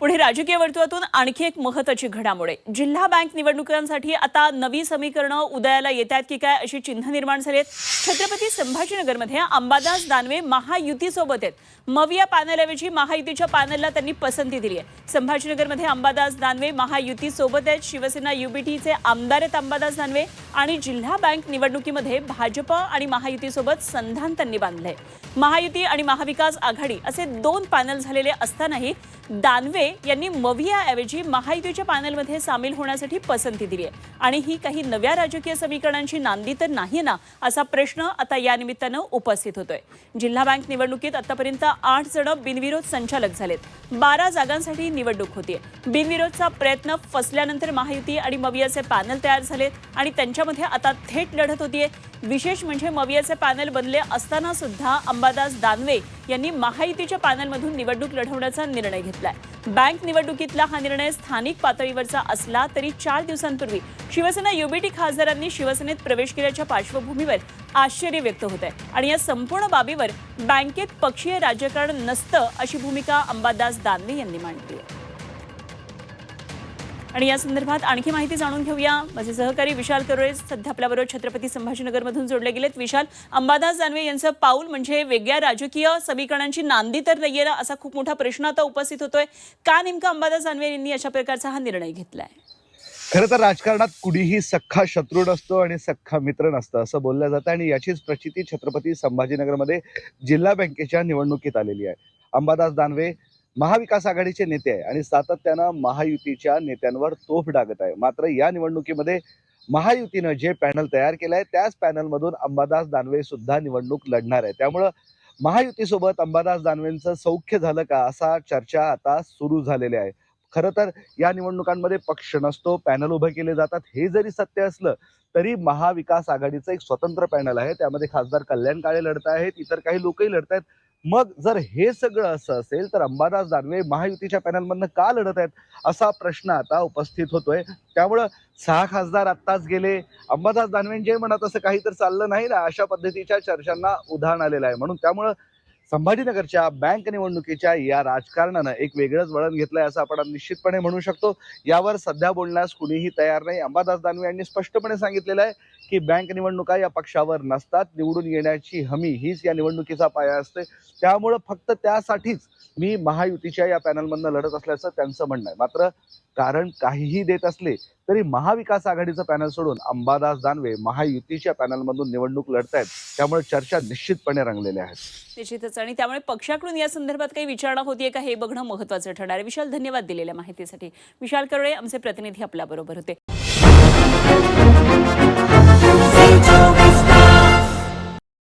पुढे राजकीय वर्तुळातून आणखी एक महत्त्वाची घडामोड आहे। जिल्हा बँक निवडणुकांसाठी आता नवी समीकरणं उदयाला येतात की काय अशी चिन्ह निर्माण झाली आहेत। छत्रपती संभाजीनगरमध्ये अंबादास दानवे महायुतीसोबत आहेत। मविया पॅनलऐवजी महायुतीच्या पॅनलला त्यांनी पसंती दिली आहे। संभाजीनगरमध्ये अंबादास दानवे महायुतीसोबत आहेत। शिवसेना युबीटीचे आमदार आहेत अंबादास दानवे आणि जिल्हा बँक निवडणुकीमध्ये भाजप आणि महायुतीसोबत संधान त्यांनी बांधले। महायुती आणि महाविकास आघाडी असे दोन पॅनल झालेले असतानाही दानवे यांनी मवियाऐवजी महायुतीच्या पॅनलमध्ये सामील होण्यासाठी पसंती दिली आहे। आणि ही काही नव्या राजकीय समीकरणांची नांदी तर नाही ना असा प्रश्न आता या निमित्तानं उपस्थित होतोय। जिल्हा बँक निवडणुकीत आतापर्यंत 8 जण बिनविरोध संचालक झालेत। 12 जागांसाठी निवडणूक होतीये। बिनविरोधचा प्रयत्न फसल्यानंतर महायुती आणि मवियाचे पॅनल तयार झालेत आणि त्यांच्यामध्ये आता थेट लढत होतीये। विशेष म्हणजे मवियाचे पॅनल बनले असताना सुद्धा अंबादास दानवे यांनी महायुतीच्या पॅनलमधून निवडणूक लढवण्याचा निर्णय घेतलाय। बँक निवडणुकीतला हा निर्णय स्थानिक पातळीवरचा असला तरी 4 दिवसांपूर्वी शिवसेना युबीटी खासदारांनी शिवसेनेत प्रवेश केल्याच्या पार्श्वभूमीवर आश्चर्य व्यक्त होत आहे आणि या संपूर्ण बाबीवर बँकेत पक्षीय राजकारण नसतं अशी भूमिका अंबादास दानवे यांनी मांडली आहे। आणि या संदर्भात आणखी माहिती जाणून घेऊया। माझे सहकारी विशाल करोळे सध्या आपल्याबरोबर छत्रपती संभाजीनगरमधून जोडले गेलेत। विशाल, अंबादास दानवे यांचं पाऊल म्हणजे वेगळ्या राजकीय समीकरणांची नांदी तर नाहीये ना असा खूप मोठा प्रश्न आता उपस्थित होतोय। का नेमका अंबादास दानवे यांनी अशा प्रकारचा हा निर्णय घेतलाय? खरं तर राजकारणात कुणीही सख्खा शत्रू नसतो आणि सख्खा मित्र नसतं असं बोललं जातं आणि याचीच प्रचिती छत्रपती संभाजीनगरमध्ये जिल्हा बँकेच्या निवडणुकीत आलेली आहे। अंबादास दानवे महाविकास आघाडीचे नेते आहे आणि सातत्यानं महायुतीच्या नेत्यांवर तोफ डागत आहे। मात्र या निवडणुकीमध्ये महायुतीनं जे पॅनल तयार केलं आहे त्याच पॅनलमधून अंबादास दानवे सुद्धा निवडणूक लढणार आहे। त्यामुळं महायुतीसोबत अंबादास दानवेंचं सौख्य झालं का असा चर्चा आता सुरू झालेली आहे। खरं तर या निवडणुकांमध्ये पक्ष नसतो, पॅनल उभे केले जातात। हे जरी सत्य असलं तरी महाविकास आघाडीचं एक स्वतंत्र पॅनल आहे, त्यामध्ये खासदार कल्याण काळे लढत आहेत, इतर काही लोकही लढत आहेत। मग जर हे सगळं असं असेल तर अंबादास दानवे महायुतीच्या पॅनलमधनं का लढत आहेत असा प्रश्न आता उपस्थित होतोय। त्यामुळं 6 खासदार आत्ताच गेले, अंबादास दानवेंचे म्हणत असं काही तर चाललं नाही ना अशा पद्धतीच्या चर्चांना उधाण आलेलं आहे। म्हणून त्यामुळं संभाजीनगरच्या बँक निवडणुकीच्या या राजकारणानं एक वेगळंच वळण घेतलंय असं आपण निश्चितपणे म्हणू शकतो। यावर सध्या बोलण्यास कुणीही तयार नाही। अंबादास दानवे यांनी स्पष्टपणे सांगितलेलं आहे की बँक निवडणुका या पक्षावर नसतात, निवडून येण्याची हमी हीच या निवडणुकीचा पाया असते। त्यामुळं फक्त त्यासाठीच मी महायुतीच्या या पॅनलमधनं लढत असल्याचं त्यांचं म्हणणं आहे। मात्र कारण काहीही देत असले तरी महाविकास आघाडीचं पॅनल सोडून अंबादास दानवे महायुतीच्या पॅनलमधून निवडणूक लढतायत, त्यामुळे चर्चा निश्चितपणे रंगलेल्या आहेत। निश्चितच आणि त्यामुळे पक्षाकडून या संदर्भात काही विचारणा होतीये का हे बघणं महत्त्वाचं ठरणार आहे। विशाल, धन्यवाद दिलेल्या माहितीसाठी। विशाल करोळे आमचे प्रतिनिधी आपल्याबरोबर होते।